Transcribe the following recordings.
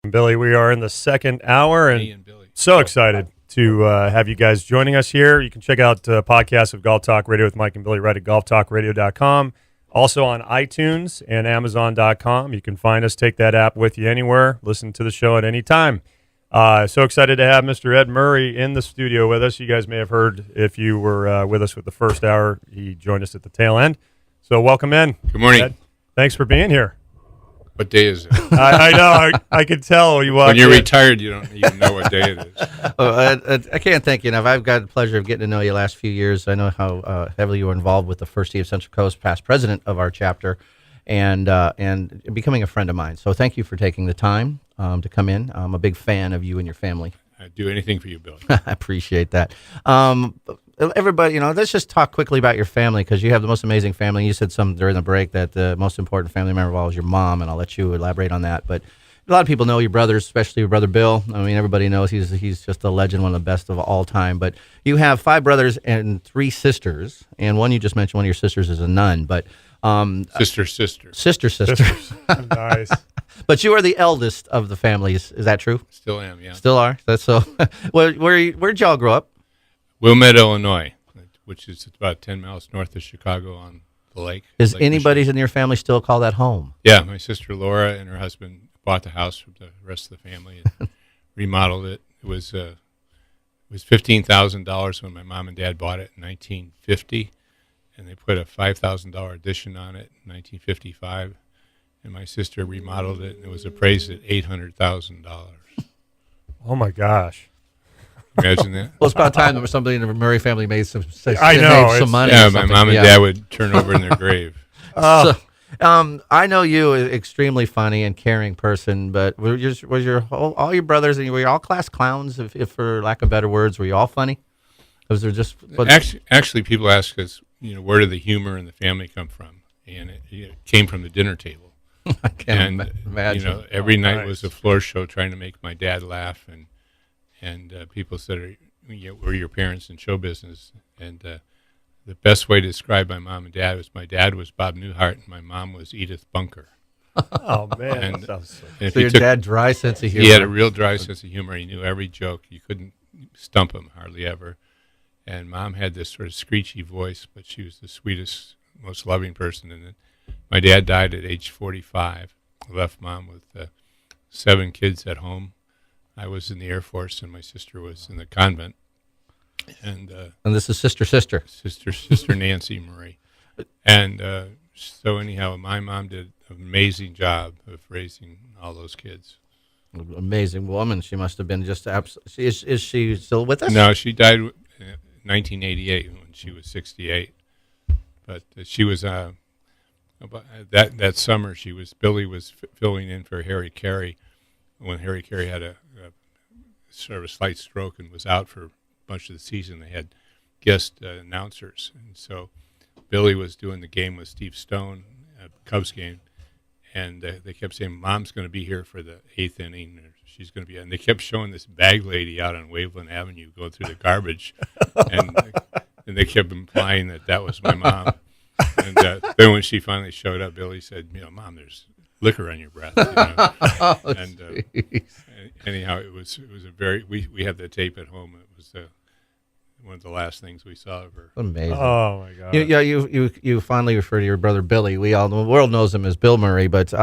Billy, we are in the second hour Me and and Billy. so excited to have you guys joining us here. You can check out podcasts of Golf Talk Radio with Mike and Billy right at golftalkradio.com. Also on iTunes and Amazon.com. You can find us, take that app with you anywhere, listen to the show at any time. So excited to have Mr. Ed Murray in the studio with us. You guys may have heard if you were with us with the first hour. He joined us at the tail end. So welcome in. Good morning. Ed. Thanks for being here. What day is it? I know. I could tell you When you're retired, you don't even know what day it is. I can't thank you enough. I've got the pleasure of getting to know you the last few years. I know how heavily you were involved with the First Tee of Central Coast, past president of our chapter, and becoming a friend of mine. So thank you for taking the time to come in. I'm a big fan of you and your family. I'd do anything for you, Billy. I appreciate that. Everybody, let's just talk quickly about your family because you have the most amazing family. You said something during the break that the most important family member of all is your mom, and I'll let you elaborate on that. But a lot of people know your brothers, especially your brother Bill. I mean, everybody knows he's just a legend, one of the best of all time. But you have 5 brothers and 3 sisters, and one you just mentioned, one of your sisters is a nun. But Sister. sister. Nice. But you are the eldest of the families. Is that true? Still am, yeah. Still are. That's so. Where'd y'all grow up? Wilmette, Illinois, which is about 10 miles north of Chicago on the lake. Is Lake anybody Michigan. in your family still call that home? Yeah, my sister Laura and her husband bought the house from the rest of the family and remodeled it. It was $15,000 when my mom and dad bought it in 1950, and they put a $5,000 addition on it in 1955. And my sister remodeled it, and it was appraised at $800,000. Oh my gosh. Imagine that. Well, it's about time that somebody in the Murray family made some. I know, made some money. Yeah, or my something. mom and Yeah. dad would turn over in their grave. So, I know you an extremely funny and caring person, but all your brothers and were you all class clowns? If for lack of better words, were you all funny? Was there just Actually, people ask us, where did the humor in the family come from? And it came from the dinner table. I can't imagine. Every night nice. was a floor show trying to make my dad laugh, and people said, "Were your parents in show business?" And the best way to describe my mom and dad was my dad was Bob Newhart and my mom was Edith Bunker. Oh man. And- that sounds so- And if So you your took- dad dry sense of humor. he had a real dry sense of humor. He knew every joke. You couldn't stump him hardly ever. And Mom had this sort of screechy voice, but she was the sweetest, most loving person. And then my dad died at age 45. I left Mom with 7 kids at home. I was in the Air Force, and my sister was in the convent. And And this is sister. sister Nancy Murray. And so anyhow, my mom did an amazing job of raising all those kids. Amazing woman. She must have been just absolutely. Is she still with us? No, she died in 1988 when she was 68. But she was that summer. Billy was filling in for Harry Carey when Harry Carey had a sort of a slight stroke and was out for a bunch of the season. They had guest announcers, and so Billy was doing the game with Steve Stone, a Cubs game, and they kept saying, "Mom's going to be here for the 8th inning." Or she's going to be, and they kept showing this bag lady out on Waveland Avenue going through the garbage, and they kept implying that was my mom. And then when she finally showed up, Billy said, "Mom, there's liquor on your breath." Oh, And anyhow, it was a very we have the tape at home. It was one of the last things we saw of her. Amazing. Oh my god. You fondly refer to your brother Billy. The world knows him as Bill Murray, but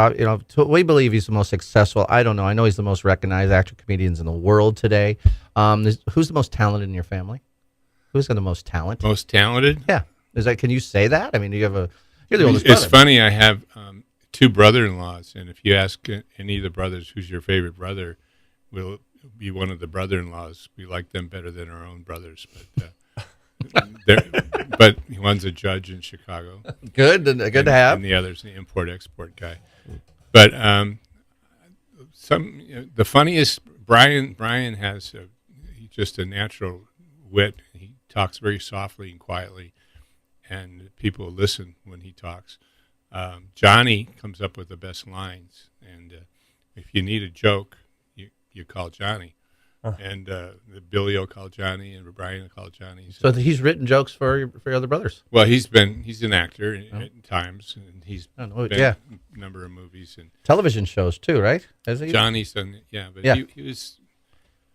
we believe he's the most successful. I don't know. I know he's the most recognized actor comedians in the world today. Who's the most talented in your family? Who's got the most talent? Most talented? Yeah. Can you say that? I mean, you're the oldest It's brother. funny. I have 2 brother-in-laws, and if you ask any of the brothers who's your favorite brother, will be one of the brother-in-laws. We like them better than our own brothers, but one's a judge in Chicago. Good to have. And the other's the import-export guy. But the funniest, Brian has just a natural wit. He talks very softly and quietly, and people listen when he talks. Johnny comes up with the best lines, and if you need a joke, you call Johnny. and the Billy will call Johnny, and Brian will call Johnny. So he's written jokes for your other brothers. Well, he's an actor at times, and he's been yeah, in a number of movies and television shows too, right? Has he? Johnny's done, but Yeah.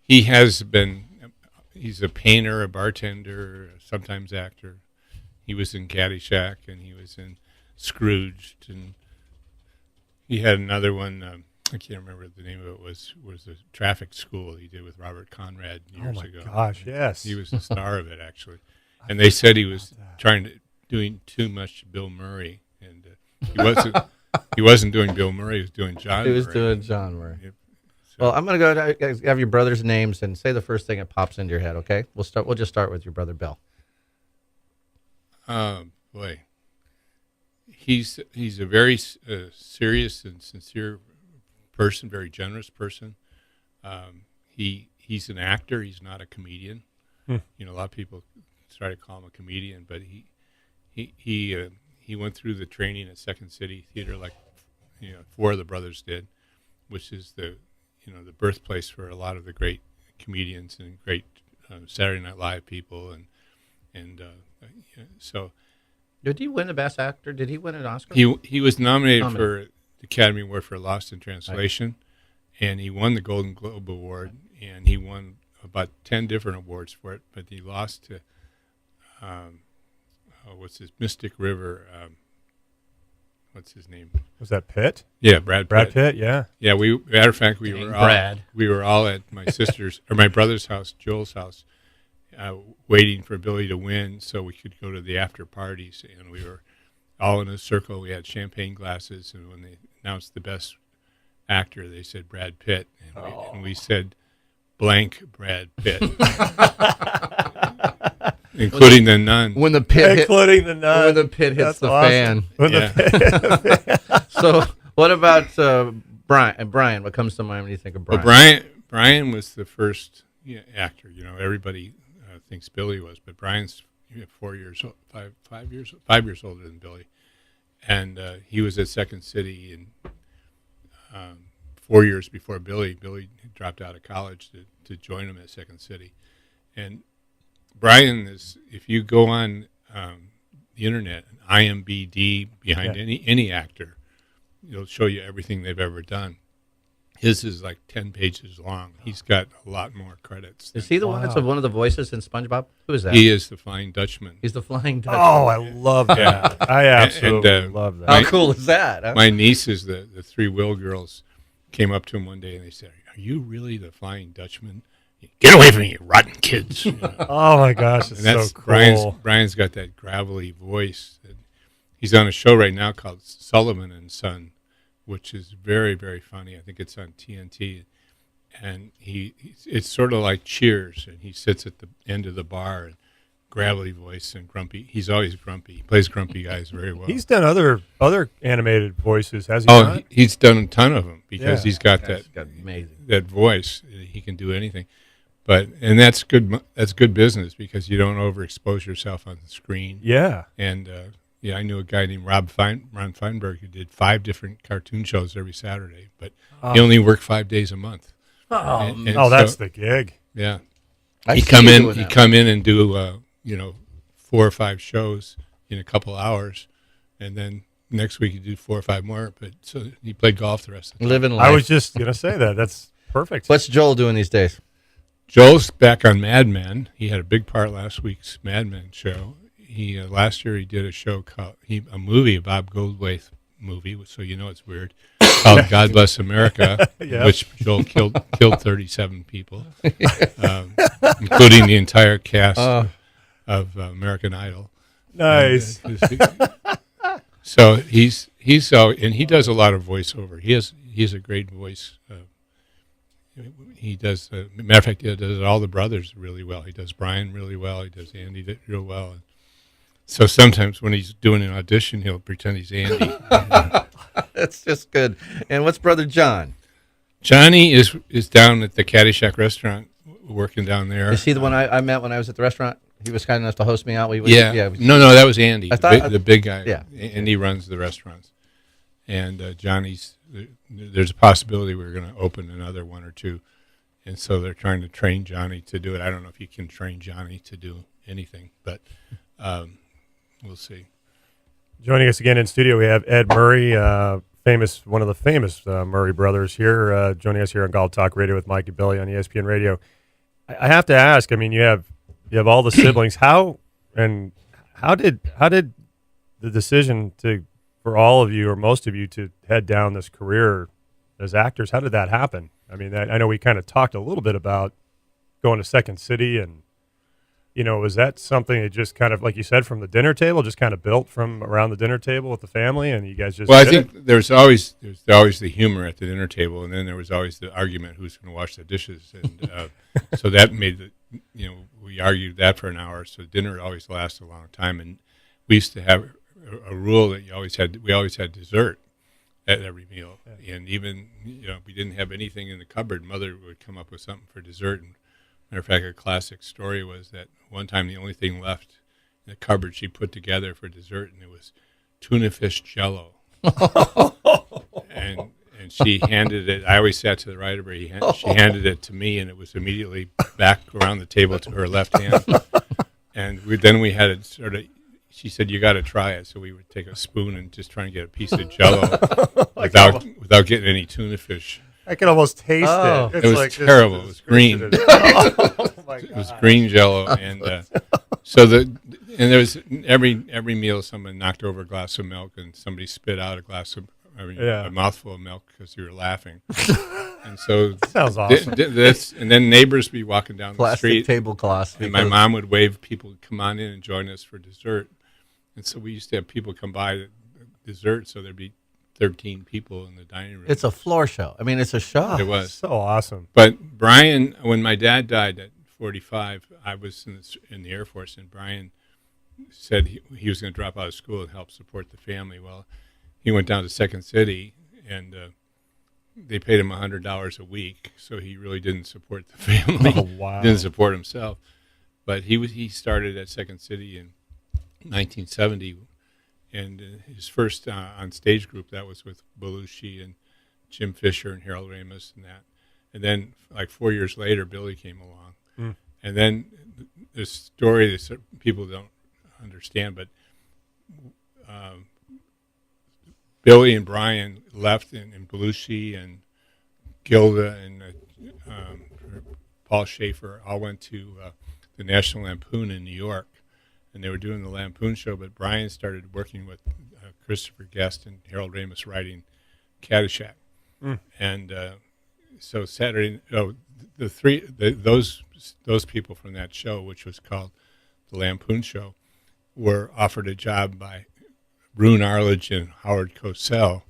he's a painter, a bartender, sometimes actor. He was in Caddyshack, and he was in Scrooged, and he had another one. I can't remember the name of it. Was a traffic school he did with Robert Conrad years ago. Oh my gosh, yes. He was the star of it actually, and they said he was doing too much Bill Murray, and he wasn't. He wasn't doing Bill Murray. He was doing John. He was Murray. doing John Murray. So- Well, I'm going to go have your brothers' names and say the first thing that pops into your head. Okay, We'll just start with your brother Bill. Boy, he's a very serious and sincere person, very generous person. He's an actor. He's not a comedian. A lot of people try to call him a comedian, but he went through the training at Second City Theater, like four of the brothers did, which is the birthplace for a lot of the great comedians and great Saturday Night Live people, and so. Did he win the Best Actor? Did he win an Oscar? He was nominated for the Academy Award for Lost in Translation, and he won the Golden Globe Award, and he won about 10 different awards for it, but he lost to Mystic River. What's his name? Was that Pitt? Yeah, Brad Pitt. Yeah. Yeah, matter of fact, we were all at my sister's or my brother's house, Joel's house, waiting for Billy to win so we could go to the after parties, and we were all in a circle. We had champagne glasses, and when they announced the best actor, they said Brad Pitt, and we said blank Brad Pitt, including the nun. When the pit Including the nun. When the pit hits That's the awesome. fan. So what about Brian? Brian, what comes to mind when you think of Brian? Well, Brian was the first actor. Everybody thinks Billy was, but Brian's 5 years older than Billy, and he was at Second City and 4 years before Billy. Billy dropped out of college to join him at Second City, and Brian is. If you go on the internet, IMDb behind any actor, it'll show you everything they've ever done. His is like 10 pages long. He's got a lot more credits. Is he the one that's one of the voices in SpongeBob? Who is that? He is the Flying Dutchman. He's the Flying Dutchman. Oh, I love that. I absolutely love that. How cool is that? Huh? My nieces, the three Will girls, came up to him one day and they said, "Are you really the Flying Dutchman? Get away from me, you rotten kids!" Oh my gosh, it's so cool. Brian's got that gravelly voice. He's on a show right now called Sullivan and Son, which is very, very funny. I think it's on TNT, and it's sort of like Cheers, and he sits at the end of the bar, and gravelly voice and grumpy. He's always grumpy. He plays grumpy guys very well. He's done other animated voices, has he not? He's done a ton of them because he's got amazing that voice. He can do anything. And that's good. That's good business because you don't overexpose yourself on the screen. Yeah. And I knew a guy named Ron Feinberg who did 5 different cartoon shows every Saturday, but he only worked 5 days a month. And that's the gig. Yeah. He'd come in and do 4 or 5 shows in a couple hours, and then next week he'd do 4 or 5 more. But so he played golf the rest of the time. Living life. I was just gonna say that. That's perfect. What's Joel doing these days? Joel's back on Mad Men. He had a big part last week's Mad Men show. He last year he did a show called a movie, a Bob Goldthwait movie, so it's weird, called God Bless America, which Joel killed 37 people, including the entire cast of American Idol. Nice. So he's and he does a lot of voiceover. He has a great voice. He does. Matter of fact, he does all the brothers really well. He does Brian really well. He does Andy real well. So sometimes when he's doing an audition, he'll pretend he's Andy. That's just good. And what's brother John? Johnny is down at the Caddyshack restaurant, working down there. Is he the one I met when I was at the restaurant? He was kind enough to host me out. No, that was Andy, the big guy. Yeah, Andy runs the restaurants, and Johnny's. There's a possibility we're going to open another one or two, and so they're trying to train Johnny to do it. I don't know if you can train Johnny to do anything, but we'll see. Joining us again in studio, we have Ed Murray, one of the famous Murray brothers here, joining us here on Golf Talk Radio with Mike and Billy on ESPN Radio. I have to ask. I mean, you have all the siblings. How did the decision for all of you or most of you to head down this career as actors? How did that happen? I mean, I know we kind of talked a little bit about going to Second City, and was that something that just kind of, like you said, from the dinner table, just kind of built from around the dinner table with the family, and you guys just? Well, I think there's always the humor at the dinner table, and then there was always the argument who's going to wash the dishes, and so that made we argued that for an hour. So dinner always lasted a long time, and we used to have a rule that we always had dessert at every meal, and even we didn't have anything in the cupboard, Mother would come up with something for dessert. And matter of fact, a classic story was that one time the only thing left in the cupboard she put together for dessert, and it was tuna fish Jello. and she handed it. I always sat to the right of her. She handed it to me, and it was immediately back around the table to her left hand. And then we had it sort of. She said, "You got to try it." So we would take a spoon and just try and get a piece of Jello without getting any tuna fish. I can almost taste it. It was terrible. It was green. It was green Jello, and there was every meal someone knocked over a glass of milk, and somebody spit out a mouthful of milk because you were laughing. And so that sounds awesome. And then neighbors would be walking down the street, tablecloths, and my mom would wave people to come on in and join us for dessert. And so we used to have people come by at dessert, so there'd be 13 people in the dining room. It's a floor show. I mean, it's a show. It was so awesome. But Brian, when my dad died at 45, I was in the Air Force, and Brian said he was going to drop out of school and help support the family. Well, he went down to Second City, and they paid him $100 a week, so he really didn't support the family. Oh, wow. Didn't support himself. But he started at Second City in 1970, and his first on-stage group, that was with Belushi and Jim Fisher and Harold Ramis and that. And then, like 4 years later, Billy came along. Mm. And then this story that people don't understand, but Billy and Brian left, and Belushi and Gilda and Paul Schaefer all went to the National Lampoon in New York. And they were doing the Lampoon show, but Brian started working with Christopher Guest and Harold Ramis writing Caddyshack. Mm. And so those people from that show, which was called the Lampoon Show, were offered a job by Roone Arledge and Howard Cosell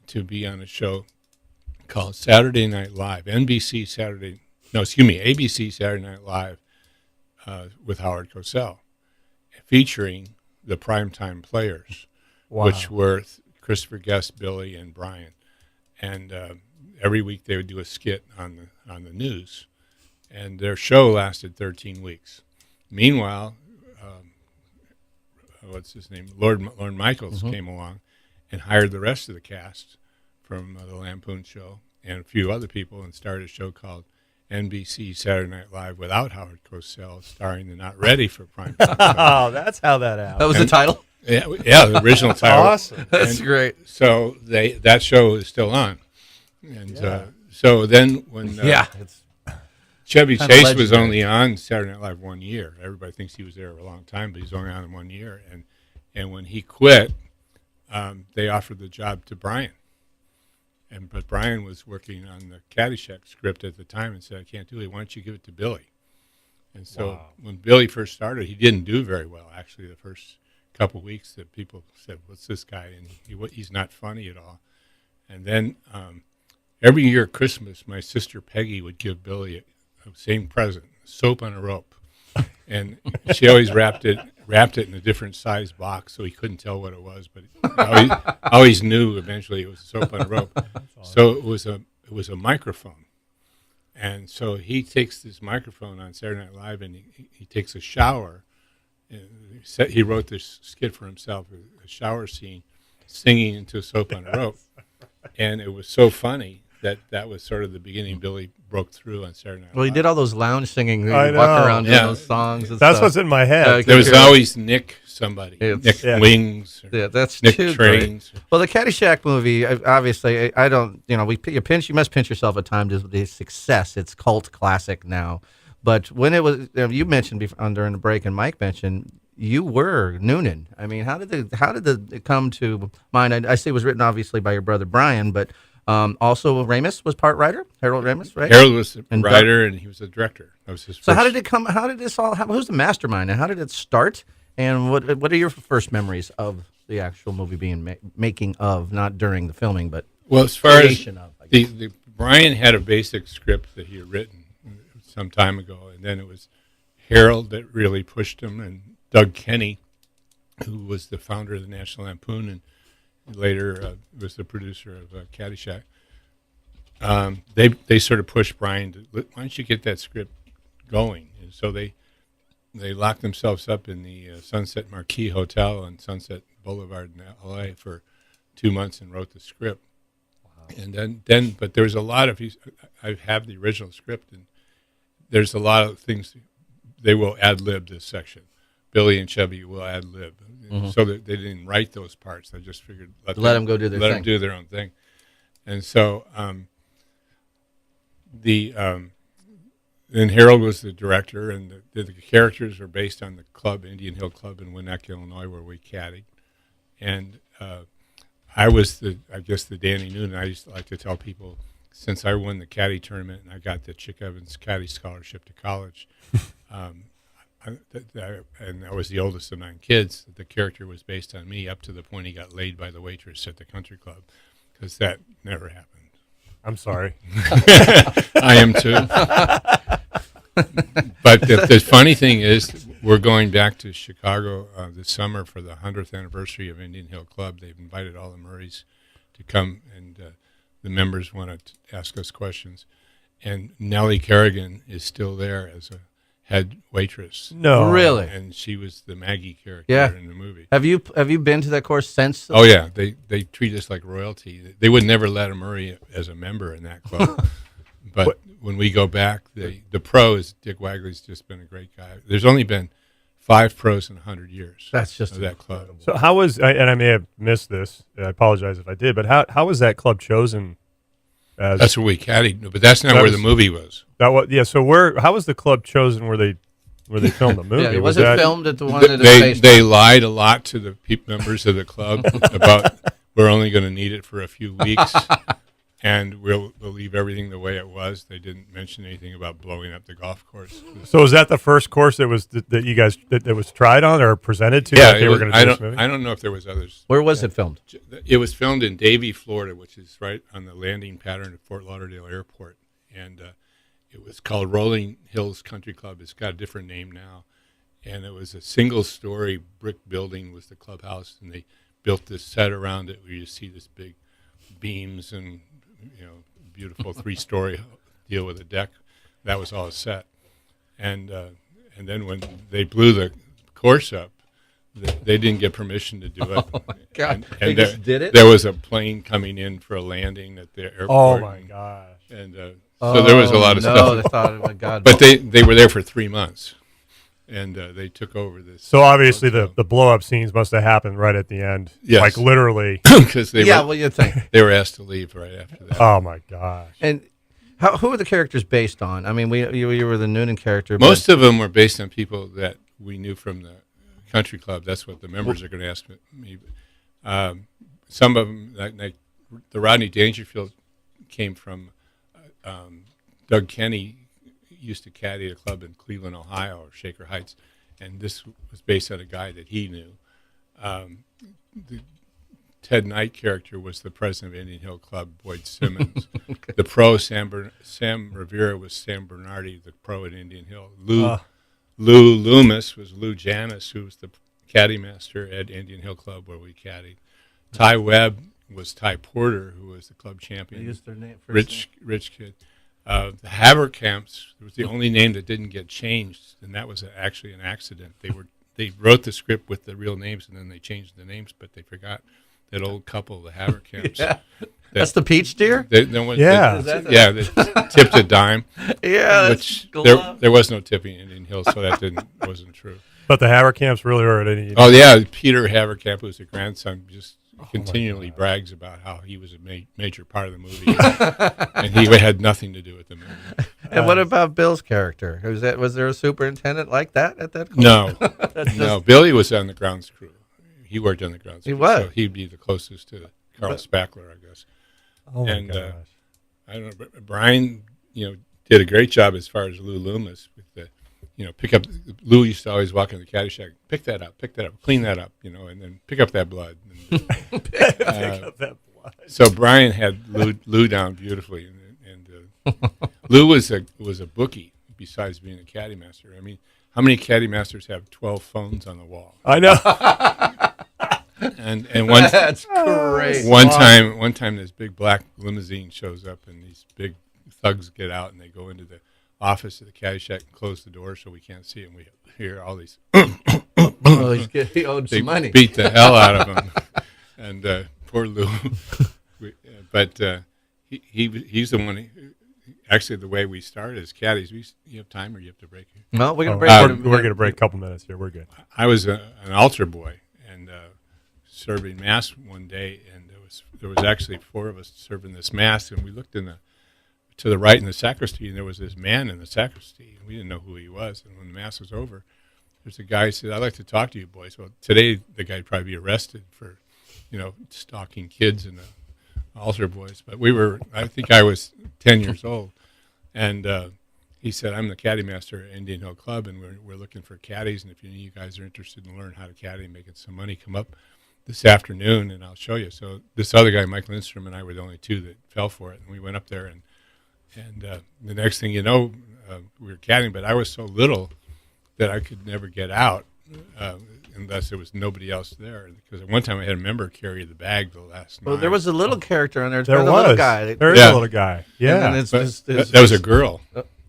to be on a show called Saturday Night Live, ABC Saturday Night Live with Howard Cosell, featuring the primetime players, wow, which were Christopher Guest, Billy, and Brian. And every week they would do a skit on the news, and their show lasted 13 weeks. Meanwhile, what's his name? Lorne Michaels came along and hired the rest of the cast from the Lampoon show and a few other people, and started a show called NBC Saturday Night Live without Howard Cosell, starring the Not Ready for Prime Time. Oh, that's how that happened. That was the title? Yeah, the original title. Awesome. That's great. So that show is still on. And so then when Chevy Chase was only on Saturday Night Live 1 year. Everybody thinks he was there a long time, but he's only on in 1 year. And when he quit, they offered the job to Brian. But Brian was working on the Caddyshack script at the time and said, "I can't do it. Why don't you give it to Billy?" And so when Billy first started, he didn't do very well. Actually, the first couple weeks, that people said, "What's this guy?" And he's not funny at all. And then every year at Christmas, my sister Peggy would give Billy the same present, soap on a rope, and she always wrapped it in a different size box so he couldn't tell what it was, but always knew eventually it was soap on a rope. Awesome. So it was a microphone, and so he takes this microphone on Saturday Night Live, and he takes a shower. And he wrote this skit for himself, a shower scene, singing into soap on a rope, and it was so funny that was sort of the beginning. Billy broke through on Saturday Night Well, he Live. did all those lounge singing. I He'd walk know. around doing Yeah. those songs. And That's stuff. what's in my head. There was always Nick somebody, It's- Nick Yeah. Wings, or Yeah, that's Nick too great. Trains. Well, the Caddyshack movie, obviously, I don't, you know, you must pinch yourself at times as the success. It's cult classic now. But when it was, you mentioned during the break, and Mike mentioned, you were Noonan. I mean, how did it come to mind? I see it was written obviously by your brother Brian, but also Ramis was part writer, Harold Ramis, right? Harold was the And writer, and he was the director. That was his So first. how did it come? How did this all happen? Who's the mastermind, and how did it start? And what are your first memories of the actual movie being making of, not during the filming, but Well, as far as creation of? I guess. the Brian had a basic script that he had written some time ago, and then it was Harold that really pushed him, and Doug Kenny, who was the founder of the National Lampoon and later was the producer of Caddyshack. They sort of pushed Brian to, why don't you get that script going? And so they locked themselves up in the Sunset Marquis Hotel on Sunset Boulevard in L.A. for 2 months and wrote the script. And then, but there was a lot of, I have the original script, and there's a lot of things they will ad lib this section. Billy and Chubby will ad lib, so that they didn't write those parts. They just figured Let them go do their let thing. them do their own thing. And so then Harold was the director, and the characters were based on the club, Indian Hill Club in Winnetka, Illinois, where we caddied. And I was I guess the Danny Noonan. I used to like to tell people, since I won the caddy tournament and I got the Chick Evans caddy scholarship to college, and I was the oldest of 9 kids, the character was based on me up to the point he got laid by the waitress at the country club, because that never happened. I'm sorry. I am too. But the funny thing is, we're going back to Chicago this summer for the 100th anniversary of Indian Hill Club. They've invited all the Murrays to come, and the members want to ask us questions. And Nellie Kerrigan is still there as a head waitress. No. Really? And she was the Maggie character Yeah. in the movie. Have you been to that course since? Oh, yeah. They treat us like royalty. They would never let a Murray as a member in that club. But when we go back, the pros, Dick Wagley's just been a great guy. There's only been 5 pros in 100 years. That's just of that club. So how was, and I may have missed this, I apologize if I did, but how was that club chosen? That's where we caddied, but that's not That where was- the movie was. That was, yeah. So how was the club chosen where they filmed the movie? Yeah, it Was wasn't that- filmed at the one that it's They based they lied a lot to the members of the club about we're only going to need it for a few weeks, and we'll leave everything the way it was. They didn't mention anything about blowing up the golf course. So was that the first course that was that you guys that was tried on or presented to? Yeah, that they were going to I do this don't movie? I don't know if there was others. Where was it filmed? It was filmed in Davie, Florida, which is right on the landing pattern at Fort Lauderdale Airport, and it was called Rolling Hills Country Club. It's got a different name now, and it was a single-story brick building was the clubhouse, and they built this set around it where you see this big beams and beautiful 3-story deal with a deck. That was all a set, and then when they blew the course up, they didn't get permission to do it. God, and they just did it? There was a plane coming in for a landing at the airport. Oh my gosh! And so there was a lot of no, stuff. they thought, oh my God. But they were there for 3 months, and they took over this. So obviously the blow up scenes must have happened right at the end. Yes. Like literally. because yeah, well, you'd think. they were asked to leave right after that. Oh my gosh! And who are the characters based on? I mean, you were the Noonan character. Most of them were based on people that we knew from the country club. That's what the members are going to ask me. Some of them, like the Rodney Dangerfield, came from Doug Kenny. Used to caddy a club in Cleveland, Ohio, or Shaker Heights, and this was based on a guy that he knew. The Ted Knight character was the president of Indian Hill Club, Boyd Simmons. Okay. The pro, Sam Rivera, was Sam Bernardi, the pro at Indian Hill. Lou Loomis was Lou Janis, who was the caddy master at Indian Hill Club where we caddied. Ty Webb was Ty Porter, who was the club champion. They used their name, Rich kid. The Haverkamps was the only name that didn't get changed, and that was actually an accident. They wrote the script with the real names, and then they changed the names, but they forgot that old couple, the Haverkamps. Yeah. That's the peach deer? Yeah. They tipped a dime. Yeah, Which there was no tipping in Indian Hills, so that wasn't true. But the Haverkamps really are at any. Oh yeah, Peter Haverkamp, who's the grandson, just continually brags about how he was a major part of the movie, and he had nothing to do with the movie. And what about Bill's character? Was there a superintendent like that at that? No, no. Billy was on the grounds crew. He worked on the grounds crew. He was. So he'd be the closest to Carl Spackler, I guess. Oh my And gosh. I don't know. Brian, did a great job as far as Lou Loomis with the, pick up. Lou used to always walk in the caddy shack, pick that up, clean that up, and then pick up that blood. And, Pick up that blood. so Brian had Lou down beautifully, and Lou was a bookie besides being a caddy master. I mean, how many caddy masters have 12 phones on the wall? I know. And one That's great. one time this big black limousine shows up, and these big thugs get out, and they go into the office of the caddy shack and close the door so we can't see him. We hear all these. Oh, he owed They some money. beat the hell out of him, and poor Lou. But he's the one. Actually, the way we started as caddies, you have time or you have to break it? Well, we're going to We're break. going to break a couple minutes here. We're good. I was an altar boy and serving mass one day, and there was actually 4 of us serving this mass, and we looked to the right in the sacristy, and there was this man in the sacristy, and we didn't know who he was. And when the mass was over, there's a guy who said, "I'd like to talk to you boys." Well, today the guy'd probably be arrested for, stalking kids and the altar boys. But I think I was 10 years old, and he said, "I'm the caddy master at Indian Hill Club, and we're looking for caddies. And if any of you guys are interested in learning how to caddy and making some money, come up this afternoon, and I'll show you." So this other guy, Mike Lindstrom, and I were the only 2 that fell for it, and we went up there, and the next thing you know, we were caddying. But I was so little that I could never get out unless there was nobody else there. Because at one time I had a member carry the bag the last night. Well, there was a little character in there. There a was. little guy. There is a little guy. Yeah. And then But that was a girl.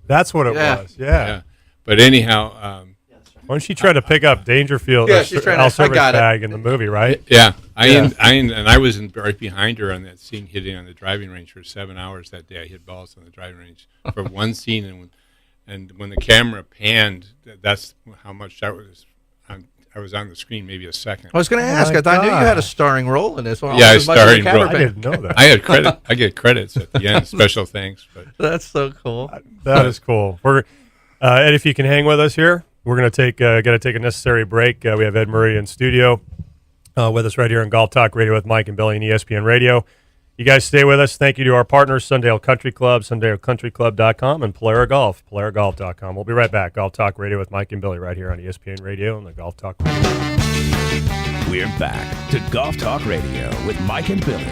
That's what it Yeah. was. Yeah. Yeah. But anyhow, When she tried to pick up Dangerfield, Yeah, she's trying to- Al I Silver's got it. bag in the movie, right? yeah, Yeah. I was right behind her on that scene, hitting on the driving range for 7 hours that day. I hit balls on the driving range for one scene, and when the camera panned, that's how much that was. I was on the screen maybe a second. I was going to ask. my I thought I knew you had a gosh. starring role in this one. Yeah, almost as much as starring the role. camera I man. didn't know that. I had credit. I get credits at the end. Special thanks. But That's so cool. That is cool. We're Ed, if you can hang with us here, we're going to got to take a necessary break. We have Ed Murray in studio with us right here on Golf Talk Radio with Mike and Billy and ESPN Radio. You guys stay with us. Thank you to our partners, Sundale Country Club, SundaleCountryClub.com, and Polara Golf, PolaraGolf.com. We'll be right back. Golf Talk Radio with Mike and Billy right here on ESPN Radio and the Golf Talk Radio. We're back to Golf Talk Radio with Mike and Billy.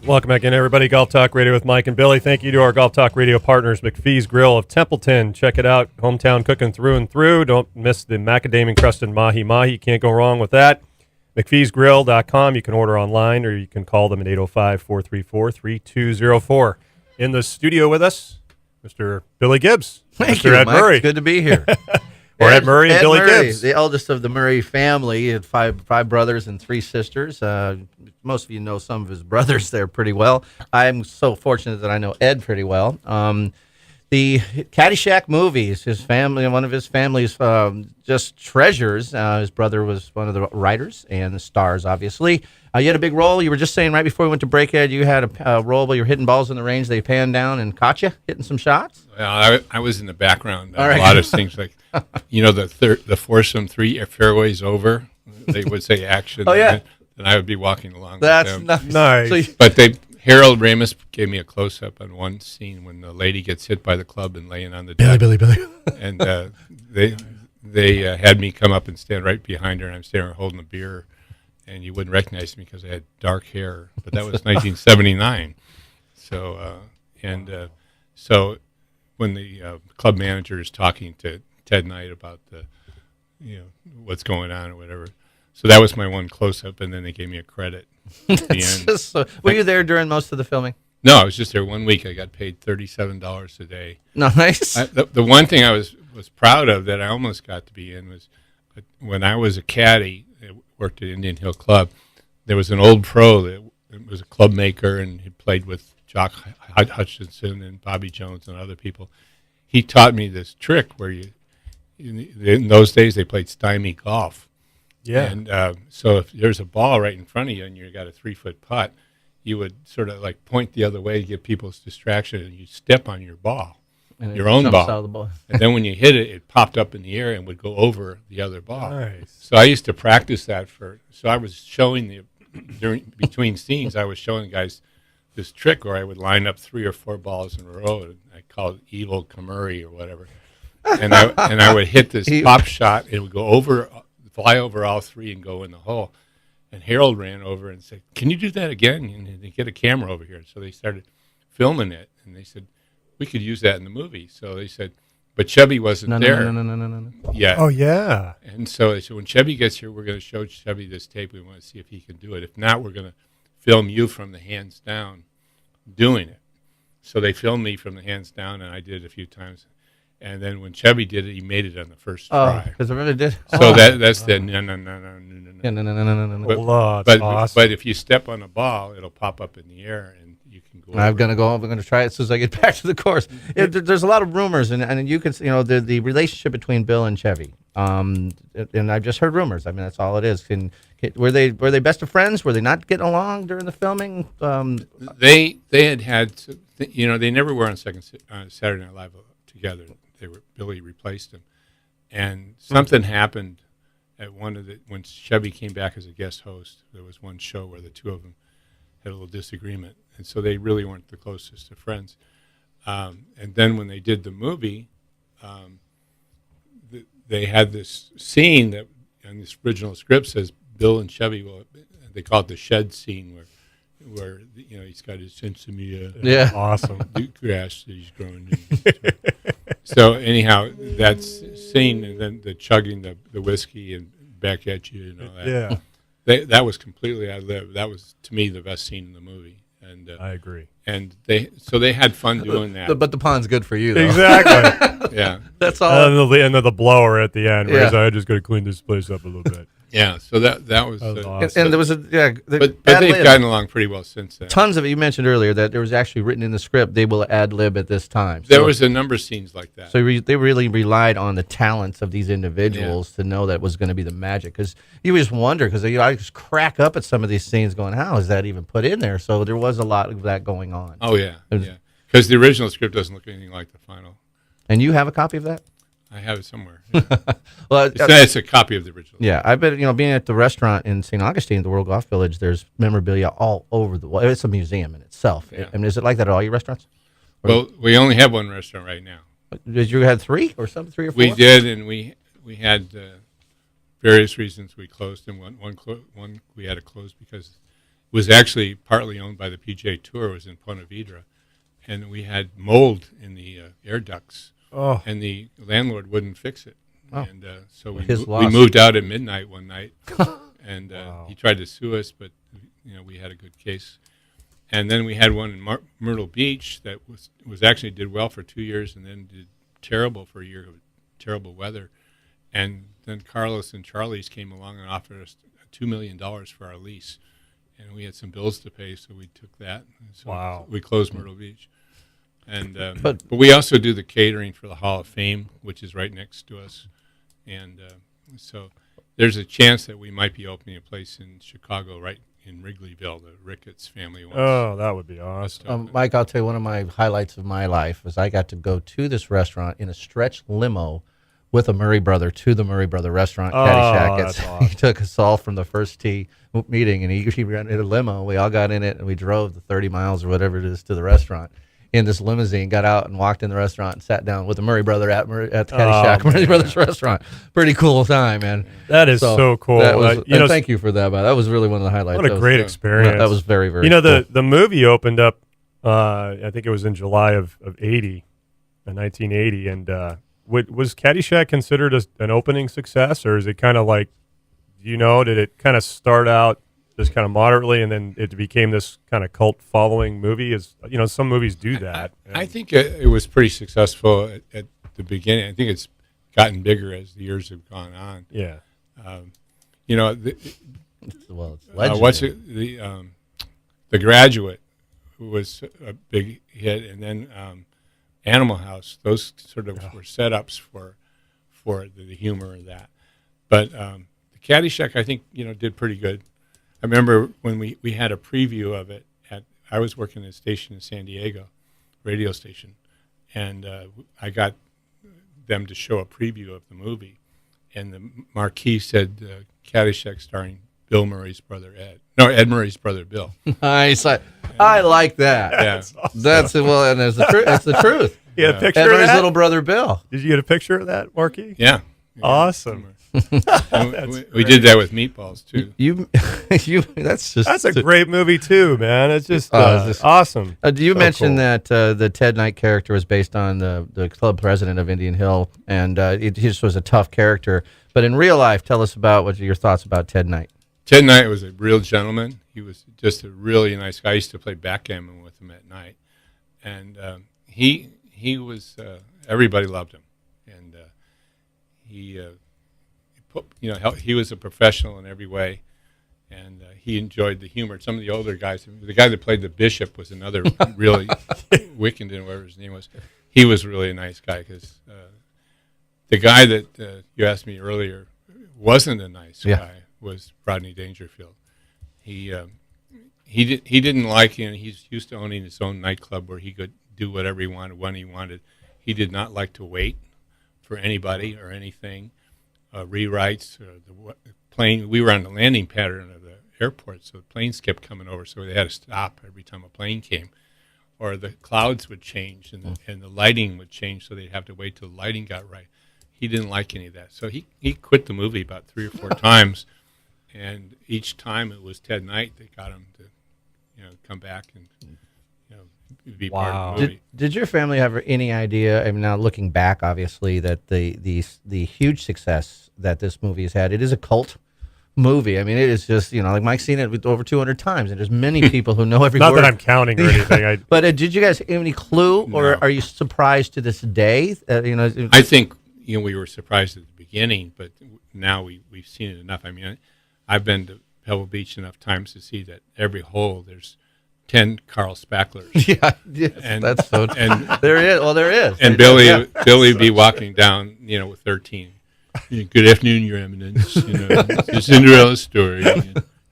Welcome back in, everybody. Golf Talk Radio with Mike and Billy. Thank you to our Golf Talk Radio partners, McPhee's Grill of Templeton. Check it out. Hometown cooking through and through. Don't miss the macadamia-crusted mahi-mahi. Can't go wrong with that. McPhee'sGrill.com. You can order online or you can call them at 805-434-3204. In the studio with us, Mr. Billy Gibbs. Thank Mr. you, Ed Mike. Murray. It's good to be here. Or Ed Murray and Billy Murray, Gibbs. the eldest of the Murray family. He had five brothers and 3 sisters. Most of you know some of his brothers there pretty well. I'm so fortunate that I know Ed pretty well. The Caddyshack movies, his family, one of his family's just treasures. His brother was one of the writers and the stars, obviously. You had a big role. You were just saying right before we went to break, Ed, you had a role where you were hitting balls in the range. They panned down and caught you hitting some shots. well, I was in the background. All right. A lot of things like, the foursome 3 fairways over. They would say action. Oh, yeah. And I would be walking along That's with them. nice. Nice. So you- But Harold Ramis gave me a close-up on one scene when the lady gets hit by the club and laying on the deck. Billy. And they had me come up and stand right behind her, and I'm standing there holding a beer, and you wouldn't recognize me because I had dark hair. But that was 1979. So when the club manager is talking to Ted Knight about what's going on or whatever, so that was my one close-up, and then they gave me a credit at the It's end. just were you there during most of the filming? No, I was just there 1 week. I got paid $37 a day. Nice. The one thing I was proud of that I almost got to be in was when I was a caddy, I worked at Indian Hill Club. There was an old pro that was a club maker, and he played with Jock Hutchinson and Bobby Jones and other people. He taught me this trick where in those days they played stymie golf. Yeah. And so if there's a ball right in front of you and you got a 3-foot putt, you would sort of like point the other way to get people's distraction, and you step on your ball, And your it own jumps ball. out of the ball. And then when you hit it, it popped up in the air and would go over the other ball. Nice. So I used to practice that so I was showing between scenes, I was showing the guys this trick where I would line up 3 or 4 balls in a row, and I call it evil Kamuri or whatever. And I would hit this pop shot, it would fly over all 3 and go in the hole. And Harold ran over and said, "Can you do that again? And they get a camera over here." So they started filming it, and they said, "We could use that in the movie." So they said, but Chubby wasn't there No. yet. Oh, yeah. And so they said, when Chubby gets here, we're going to show Chubby this tape. We want to see if he can do it. If not, we're going to film you from the hands down doing it. So they filmed me from the hands down, and I did it a few times. And then when Chubby did it, he made it on the first try. Because I really did. So that's the no. Yeah, no. Oh, that's awesome. But if you step on a ball, it'll pop up in the air, and you can go. I'm gonna try it as soon as I get back to the course. There's a lot of rumors, and you can the relationship between Bill and Chevy. And I've just heard rumors. I mean, that's all it is. Were they best of friends? Were they not getting along during the filming? They had they never were on Saturday Night Live together. Billy replaced him, and something happened at when Chevy came back as a guest host. There was one show where the two of them had a little disagreement, and so they really weren't the closest of friends. And then when they did the movie, they had this scene that on this original script says Bill and Chevy they call it the shed scene where he's got his insomnia. Yeah. Awesome. Grass that he's growing. So anyhow, that scene, and then the chugging the whiskey and back at you and all that. Yeah. That was completely ad-lib. That was, to me, the best scene in the movie. And I agree. And they had fun doing that. But the pond's good for you, though. Exactly. Yeah. That's all. And then the blower at the end, where he's Yeah. like, I just got to clean this place up a little bit. Yeah. So that was awesome. And there was but they've gotten along pretty well since then. tons of it. You mentioned earlier that there was actually written in the script they will ad lib at this time. There was a number of scenes like that. So they really relied on the talents of these individuals to know that was going to be the magic. Because you just wonder, because I just crack up at some of these scenes going, how is that even put in there? So there was a lot of that going on. Oh, yeah. Yeah. Because the original script doesn't look anything like the final. And you have a copy of that? I have it somewhere. Yeah. Well, It's a copy of the original. yeah, I bet, being at the restaurant in St. Augustine at the World Golf Village, there's memorabilia all over the wall. It's a museum in itself. Yeah. I mean, is it like that at all your restaurants? Well, we only have one restaurant right now. Did you had 3 or something, 3 or 4? We did, and we had various reasons we closed, and one we had to close because it was actually partly owned by the PGA Tour. It was in Ponte Vedra, and we had mold in the air ducts, and the landlord wouldn't fix it. Oh. And so we loss. moved out at midnight one night, and he tried to sue us, but we had a good case. And then we had one in Myrtle Beach that was actually did well for 2 years, and then did terrible for a year of terrible weather. And then Carlos and Charlie's came along and offered us $2 million for our lease, and we had some bills to pay, so we took that. So Wow. we closed Myrtle Beach. And But we also do the catering for the Hall of Fame, which is right next to us. And so there's a chance that we might be opening a place in Chicago, right in Wrigleyville. The Ricketts family wants. Oh, that would be awesome. Mike, I'll tell you, one of my highlights of my life was I got to go to this restaurant in a stretch limo with a Murray brother to the Murray brother restaurant, Caddyshack. That's awesome. He took us all from the first tee meeting, and he rented a limo. We all got in it, and we drove the 30 miles or whatever it is to the restaurant in this limousine, got out and walked in the restaurant and sat down with the Murray brother at the Caddyshack, Murray Brothers restaurant. Pretty cool time, man. That is so cool. That was, and thank you for that, man. That was really one of the highlights. what a great experience. That was very, very cool. the movie opened up, I think it was in July of 80, 1980, and was Caddyshack considered an opening success, or is it kind of like, did it kind of start out just kind of moderately, and then it became this kind of cult following movie. Is some movies do that. I think it was pretty successful at the beginning. I think it's gotten bigger as the years have gone on. Yeah. Well, it's legendary. What's it? The Graduate was a big hit, and then Animal House. Those sort of were setups for the humor of that. But the Caddyshack, I think, did pretty good. I remember when we had a preview of it I was working at a station in San Diego, radio station, and I got them to show a preview of the movie, and the marquee said Caddyshack starring Bill Murray's brother Ed. No, Ed Murray's brother Bill. Nice. I like that. Yeah. That's well, and it's the truth. You had a picture Ed of Murray's that? little brother Bill. Did you get a picture of that, Marky? Yeah. Awesome. And we did that with Meatballs too. You. That's a great movie too, man. It's just just- awesome. You So mentioned cool. that the Ted Knight character was based on the club president of Indian Hill, and he just was a tough character. But in real life, tell us about what your thoughts about Ted Knight. Ted Knight was a real gentleman. He was just a really nice guy. I used to play backgammon with him at night, and he was everybody loved him, and he was a professional in every way, and he enjoyed the humor. Some of the older guys, the guy that played the bishop was another really Wickenden, whatever his name was. He was really a nice guy because the guy that you asked me earlier wasn't a nice guy. Was Rodney Dangerfield. He didn't like him. He's used to owning his own nightclub where he could do whatever he wanted when he wanted. He did not like to wait for anybody or anything. Rewrites. The plane. We were on the landing pattern of the airport, so the planes kept coming over, so they had to stop every time a plane came. Or the clouds would change and the lighting would change, so they'd have to wait till the lighting got right. He didn't like any of that, so he quit the movie about 3 or 4 times. And each time it was Ted Knight that got him to, come back and, be part of the movie. Did your family have any idea? I mean, now looking back, obviously, that the huge success that this movie has had. It is a cult movie. I mean, it is just like Mike's seen it over 200 times, and there's many people who know every Not word. that I'm counting or anything. But did you guys have any clue, or No. are you surprised to this day? I think we were surprised at the beginning, but now we've seen it enough. I mean, I've been to Pebble Beach enough times to see that every hole there's 10 Carl Spacklers. Yeah, yes, And- that's so. and There is. Well, there is. and Billy would be walking down, with 13. Good afternoon, Your Eminence. It's a Cinderella story.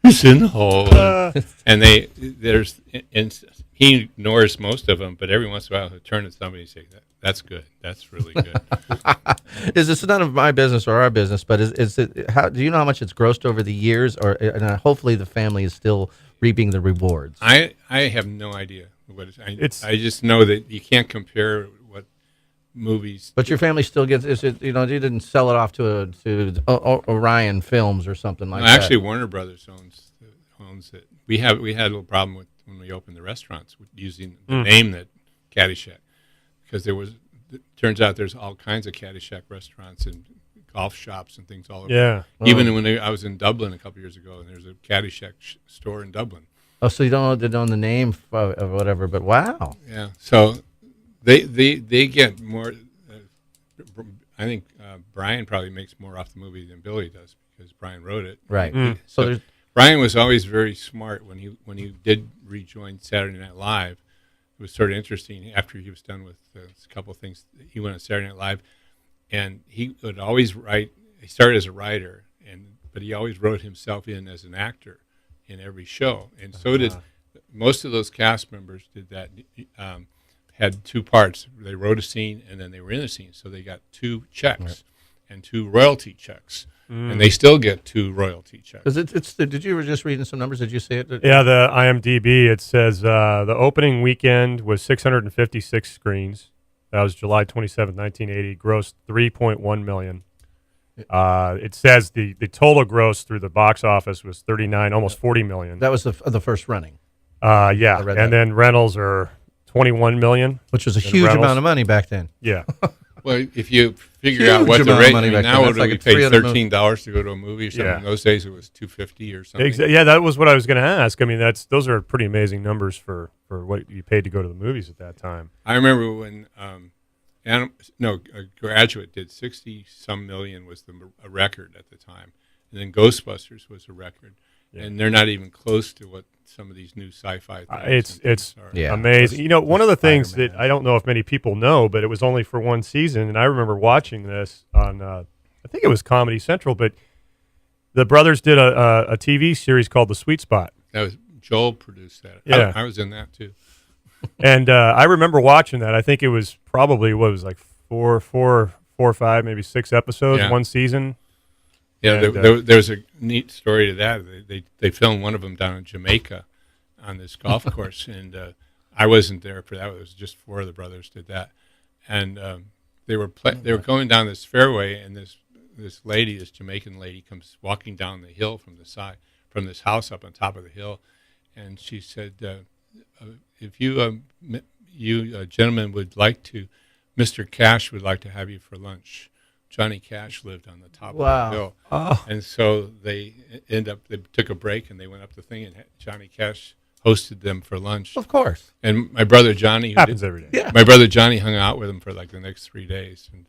It's in the hole. And he ignores most of them, but every once in a while he'll turn to somebody and say, "That's good. That's really good." Is this none of my business or our business? But is it? How do you know how much it's grossed over the years? Or hopefully the family is still reaping the rewards. I have no idea what I just know that you can't compare what movies. But your family still gets. Is it? You didn't sell it off to Orion Films or something like that. Actually, Warner Brothers owns it. We had a little problem with when we opened the restaurants with using the name that Caddyshack, because it turns out there's all kinds of Caddyshack restaurants and golf shops and things all over. Yeah. Even when I was in Dublin a couple years ago, and there's a Caddyshack store in Dublin. Oh, so you don't own the name of whatever, but wow. Yeah. So they get more. I think Brian probably makes more off the movie than Billy does because Brian wrote it. Right. So there's Brian was always very smart when he did rejoin Saturday Night Live. It was sort of interesting after he was done with a couple of things. He went on Saturday Night Live, and he would always write. He started as a writer, but he always wrote himself in as an actor in every show, and so did most of those cast members. Did that. Had 2 parts. They wrote a scene, and then they were in a scene, so they got 2 checks and 2 royalty checks. And they still get 2 royalty checks. because did you were just reading some numbers? Did you see it? Yeah, the IMDb, it says the opening weekend was 656 screens. That was July 27, 1980. Grossed $3.1 million. It says the total gross through the box office was almost $40 million. That was the first running, Yeah, read and that. then rentals are $21 million. which was a And huge rentals? amount of money back then. Yeah. Well, if you figure out Huge what the amount of rate, money back now then. what That's do like we a pay? $300 million. $13 to go to a movie or something. Yeah. In those days, it was $2.50 or something. Yeah, that was what I was going to ask. I mean, those are pretty amazing numbers for what you paid to go to the movies at that time. I remember when a Graduate did 60-some million was a record at the time, and then Ghostbusters was a record, and they're not even close to what some of these new sci-fi things It's are. Yeah. amazing. You know, one of the things Spider-Man. that I don't know if many people know, but it was only for one season, and I remember watching this on, I think it was Comedy Central, but the brothers did a TV series called The Sweet Spot. That was Joel produced that. Yeah. I was in that too. And I remember watching that. I think it was probably four or five, maybe 6 episodes, Yeah. one season. Yeah, And, there's a neat story to that. They filmed one of them down in Jamaica on this golf course, and I wasn't there for that. It was just 4 of the brothers did that, and they were going down this fairway, and this Jamaican lady, comes walking down the hill from the side from this house up on top of the hill, and she said, "If you gentlemen would like to, Mr. Cash would like to have you for lunch." Johnny Cash lived on the top of the hill. Oh. And so they took a break and they went up the thing, and Johnny Cash hosted them for lunch. Of course. And my brother Johnny, Happens every day. Yeah. my brother Johnny hung out with him for like the next 3 days. And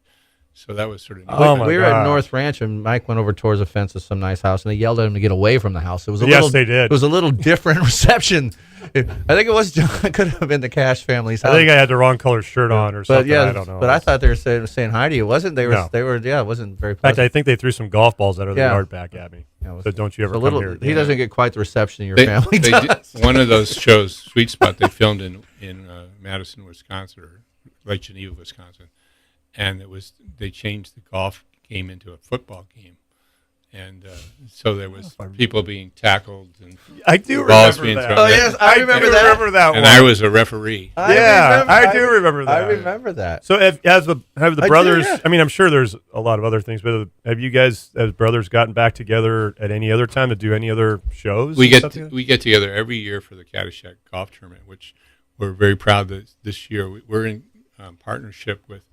so that was sort of neat. Oh, my we were at gosh. North Ranch, and Mike went over towards the fence of some nice house, and they yelled at him to get away from the house. It was Yes, they did. It was a little different reception. I think it was John. It could have been the Cash family's house. I think I had the wrong color shirt on or but something. yeah, I don't know. but I thought they were saying hi to you. It wasn't they were? No. They were. Yeah, it wasn't very In fact, pleasant. I think they threw some golf balls out of the Yeah. yard back at me. Yeah, it was- So don't you ever a come little. here. He doesn't get quite the reception your They family did does. one of those shows, Sweet Spot, they filmed in Madison, Wisconsin, or Lake Geneva, Wisconsin. And they changed the golf game into a football game. And so there was people being tackled, and I do balls remember being that. thrown. Oh yes, I remember do that. remember that and one. I was a referee. I do remember that. I remember that. So have the I do, brothers? yeah. I mean, I'm sure there's a lot of other things, but have you guys as brothers gotten back together at any other time to do any other shows? We and get stuff together? we get together every year for the Caddyshack Golf Tournament, which we're very proud that this year we're in partnership with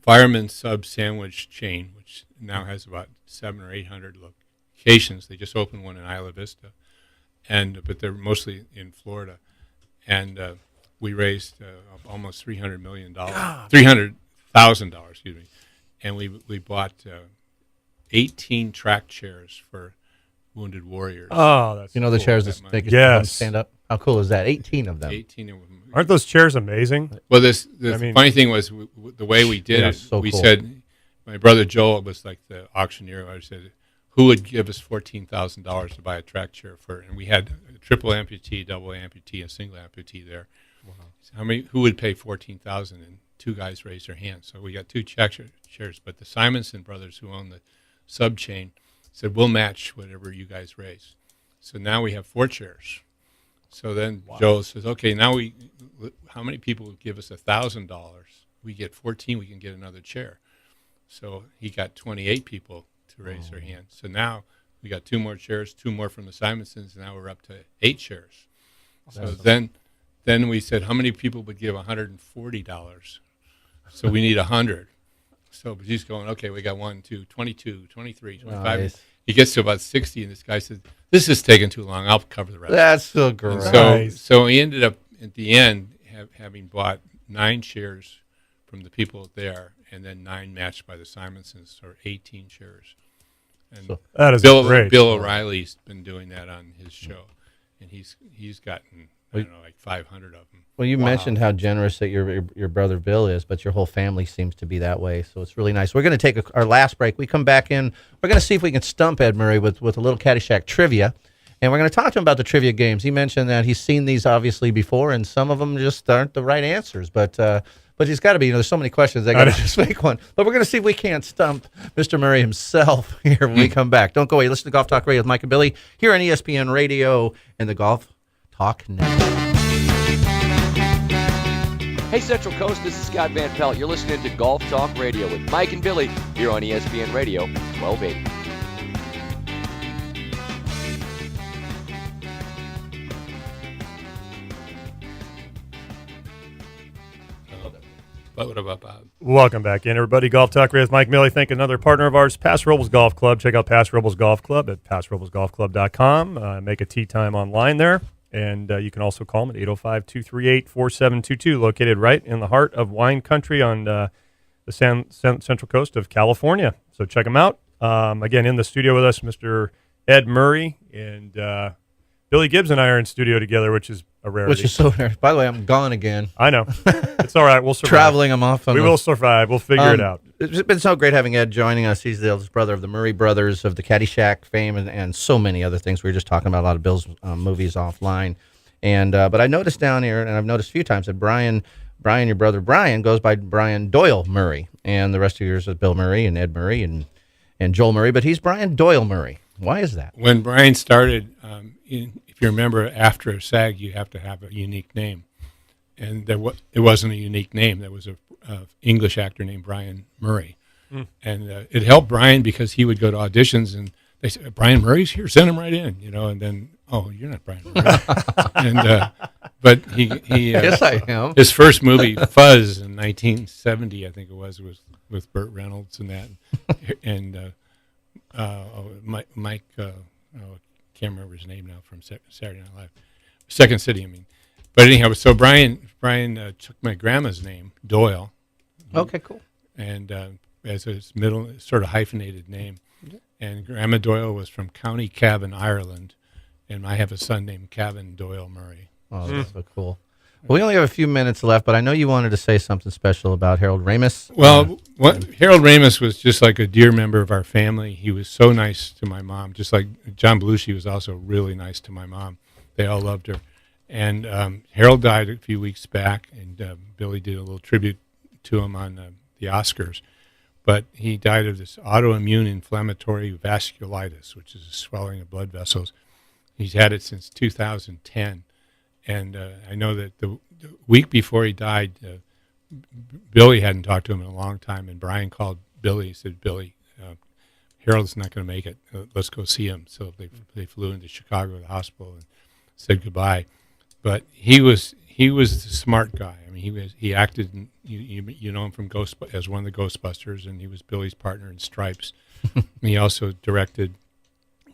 Fireman Sub Sandwich Chain, which now has about 700 or 800 locations. They just opened one in Isla Vista, but they're mostly in Florida. And we raised almost $300 million, $300,000, excuse me, and we bought 18 track chairs for wounded warriors. Oh, that's You know the cool. chairs that that much. make you Yes. stand up. How cool is that? 18 of them. 18 of them. Aren't those chairs amazing? Well, the I mean- funny thing was the way we did Yeah, it. so We cool. said, my brother Joel was like the auctioneer. I said, who would give us $14,000 to buy a track chair for? And we had a triple amputee, double amputee, and single amputee there. So who would pay $14,000? And 2 guys raised their hands. So we got 2 chairs. But the Simonson brothers, who own the sub chain, said, we'll match whatever you guys raise. So now we have 4 chairs. So then Joel says, okay, now how many people would give us $1,000? We get 14, we can get another chair. So he got 28 people to raise their hands. So now we got 2 more chairs, 2 more from the Simonsons, and now we're up to 8 chairs. So then we said, how many people would give $140? So we need 100. So but he's going, okay, we got 1, 2, 22, 23, 25. Nice. He gets to about 60, and this guy says, this is taking too long. I'll cover the rest. That's so great. And Nice. so he ended up at the end having bought 9 chairs from the people there, and then 9 matched by the Simonsons, or 18 chairs. And That is Bill great. O'Reilly's been doing that on his show, and he's gotten I don't know, like 500 of them. Well, you mentioned how generous that your brother Bill is, but your whole family seems to be that way. So it's really nice. We're going to take our last break. We come back in. We're going to see if we can stump Ed Murray with a little Caddyshack trivia, and we're going to talk to him about the trivia games. He mentioned that he's seen these obviously before, and some of them just aren't the right answers. But he's got to be. There's so many questions. I got to just make one. But we're going to see if we can't stump Mr. Murray himself here when we come back. Don't go away. Listen to Golf Talk Radio with Mike and Billy here on ESPN Radio and the Golf Talk Network. Hey Central Coast, this is Scott Van Pelt. You're listening to Golf Talk Radio with Mike and Billy here on ESPN Radio 1280. Welcome back in, everybody. Golf Talk Radio with Mike Milley. Thank another partner of ours, Pass Robles Golf Club. Check out Pass Robles Golf Club at PassRoblesGolfClub.com. Make a tee time online there. And you can also call them at 805-238-4722, located right in the heart of wine country on the central coast of California. So check them out. Again, in the studio with us, Mr. Ed Murray, and Billy Gibbs and I are in studio together, which is a rarity. Which is so rare. By the way, I'm gone again. I know. It's all right. We'll survive. Traveling, I'm off. We will survive. We'll figure it out. It's been so great having Ed joining us. He's the eldest brother of the Murray brothers, of the Caddyshack fame, and so many other things. We were just talking about a lot of Bill's movies offline. And but I noticed down here, and I've noticed a few times, that Brian, your brother Brian, goes by Brian Doyle Murray. And the rest of yours is Bill Murray and Ed Murray and Joel Murray. But he's Brian Doyle Murray. Why is that? When Brian started, if you remember, after a SAG, you have to have a unique name. And it wasn't a unique name. There was a English actor named Brian Murray. And it helped Brian because he would go to auditions and they said, Brian Murray's here, send him right in, and then, oh, you're not Brian Murray. But he Yes, I am. his first movie, Fuzz, in 1970, I think it was with Burt Reynolds and that. And Mike, can't remember his name now, from Saturday Night Live. Second City, I mean. But anyhow, so Brian took my grandma's name, Doyle. Okay, cool. And as his middle sort of hyphenated name. And Grandma Doyle was from County Cavan, Ireland. And I have a son named Cavan Doyle Murray. Oh, that's so cool. Well, we only have a few minutes left, but I know you wanted to say something special about Harold Ramis. Well, Harold Ramis was just like a dear member of our family. He was so nice to my mom, just like John Belushi was also really nice to my mom. They all loved her. And Harold died a few weeks back, and Billy did a little tribute to him on the Oscars. But he died of this autoimmune inflammatory vasculitis, which is a swelling of blood vessels. He's had it since 2010. And I know that the week before he died, Billy hadn't talked to him in a long time, and Brian called Billy. He said, Billy, Harold's not going to make it. Let's go see him. So they flew into Chicago to the hospital and said goodbye. But he was a smart guy. I mean, he acted, you know him from as one of the Ghostbusters, and he was Billy's partner in Stripes. He also directed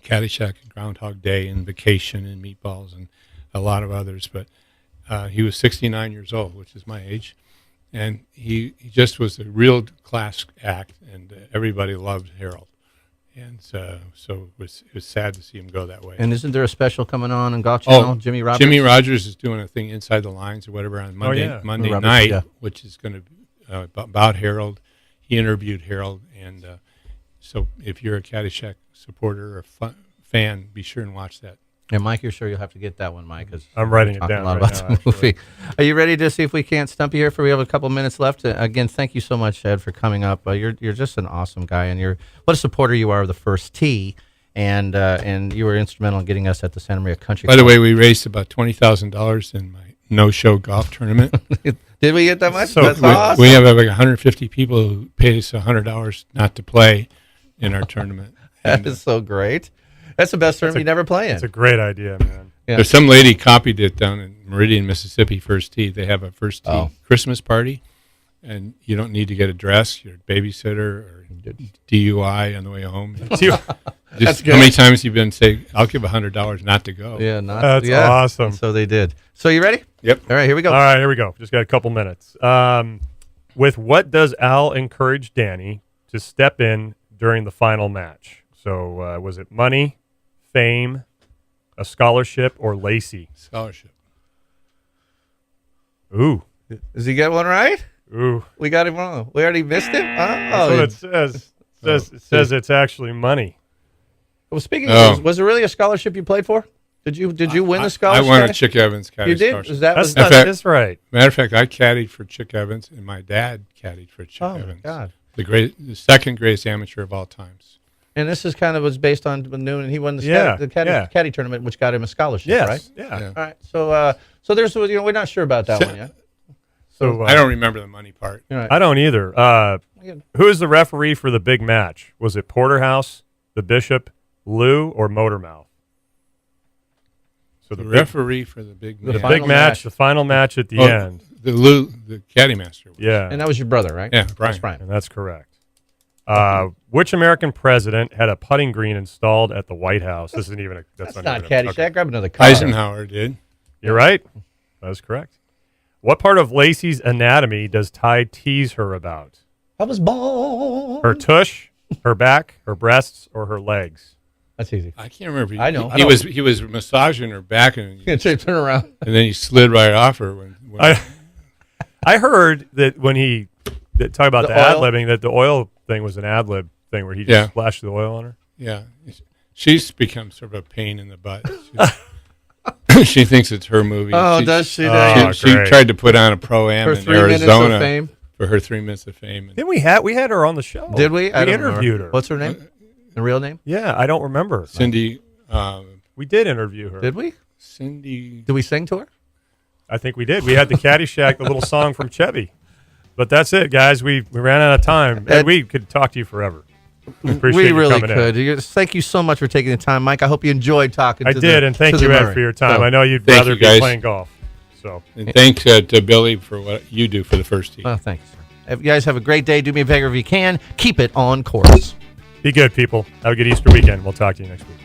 Caddyshack and Groundhog Day and Vacation and Meatballs and a lot of others. But he was 69 years old, which is my age, and he just was a real class act, and everybody loved Harold. And so it was sad to see him go that way. And isn't there a special coming on Golf Channel? Jimmy Rogers? Jimmy Rogers is doing a thing, Inside the Lines or whatever, on Monday Roberts, night, yeah. which is going to be about Harold. He interviewed Harold, and so if you're a Caddyshack supporter or fan, be sure and watch that. And Mike, you're sure you'll have to get that one, Mike, because I'm writing it talking down a lot right about now, the movie. Are you ready to see if we can't stump you here? We have a couple minutes left. Again, thank you so much, Ed, for coming up. You're just an awesome guy, and what a supporter you are of the First Tee, and you were instrumental in getting us at the Santa Maria Country By the Club. way, we raised about $20,000 in my no-show golf tournament. Did we get that much? So That's we- awesome. We have like 150 people who paid us $100 not to play in our tournament. That is so great. That's the best tournament you never play in. It's a great idea, man. Yeah. There's some lady copied it down in Meridian, Mississippi, First Tee. They have a First Tee Christmas party, and you don't need to get a dress, your babysitter, or DUI on the way home. Just how many times you've been say, I'll give $100 not to go. Yeah, That's awesome. And so they did. So you ready? Yep. All right, here we go. All right, here we go. Just got a couple minutes. With what does Al encourage Danny to step in during the final match? So was it money, fame, a scholarship, or Lacey? Scholarship. Ooh. Does he get one right? Ooh. We got him wrong. We already missed him? That's what it says. It says it's actually money. Well, speaking Oh. of, was there really a scholarship you played for? Did you win the scholarship? I won a Chick Evans caddy You did? scholarship. Is that That's was not In fact- that's right. Matter of fact, I caddied for Chick Evans, and my dad caddied for Chick Oh, my Evans. God. The second greatest amateur of all times. And this is kind of was based on Noon, and he won the, Yeah, caddy tournament, which got him a scholarship, Yes. right? Yeah. Yeah. All right. So there's we're not sure about that one yet. So I don't remember the money part. All right. I don't either. Who is the referee for the big match? Was it Porterhouse, the Bishop, Lou, or Motormouth? So The the referee for the big The match. final big match, match. the final match at the Oh, end. the caddy master. Yeah, And that was your brother, right? Yeah, That's Brian. Brian. and that's correct. Which American president had a putting green installed at the White House? This isn't even a. That's not not even a- Caddyshack. okay. Grab another car. Eisenhower did. You're right. That is correct. What part of Lacey's anatomy does Ty tease her about? I was born. Her tush, her back, her breasts, or her legs? That's easy. I can't remember. I know. He was massaging her back, and Turn around. then he slid right off her. When I heard that when he talk about The the ad oil? libbing, that the oil thing was an ad lib thing where he just Yeah. splashed the oil on her. yeah, she's become sort of a pain in the butt. She thinks it's her movie. Oh, does she? Oh, She great. tried to put on a pro-am Her in 3 minutes of Arizona fame. for her 3 minutes of fame. And Then we had her on the show. Did we? I We don't interviewed remember. her. What's her name? The real name? Yeah, I don't remember. Cindy, We did interview her. Did we? Cindy. Did we sing to her? I think we did. We had the Caddyshack, the little song from Chevy. But that's it, guys. We ran out of time. Ed- And we could talk to you forever. Appreciate We you really coming could. in. Thank you so much for taking the time, Mike. I hope you enjoyed talking I to did, the, and thank to the you, Ed, memory. for your time. So, I know you'd Thank rather you, be guys. playing golf. So And thanks to Billy for what you do for the first team. thanks. If you guys have a great day. Do me a favor if you can. Keep it on course. be good, people. Have a good Easter weekend. We'll talk to you next week.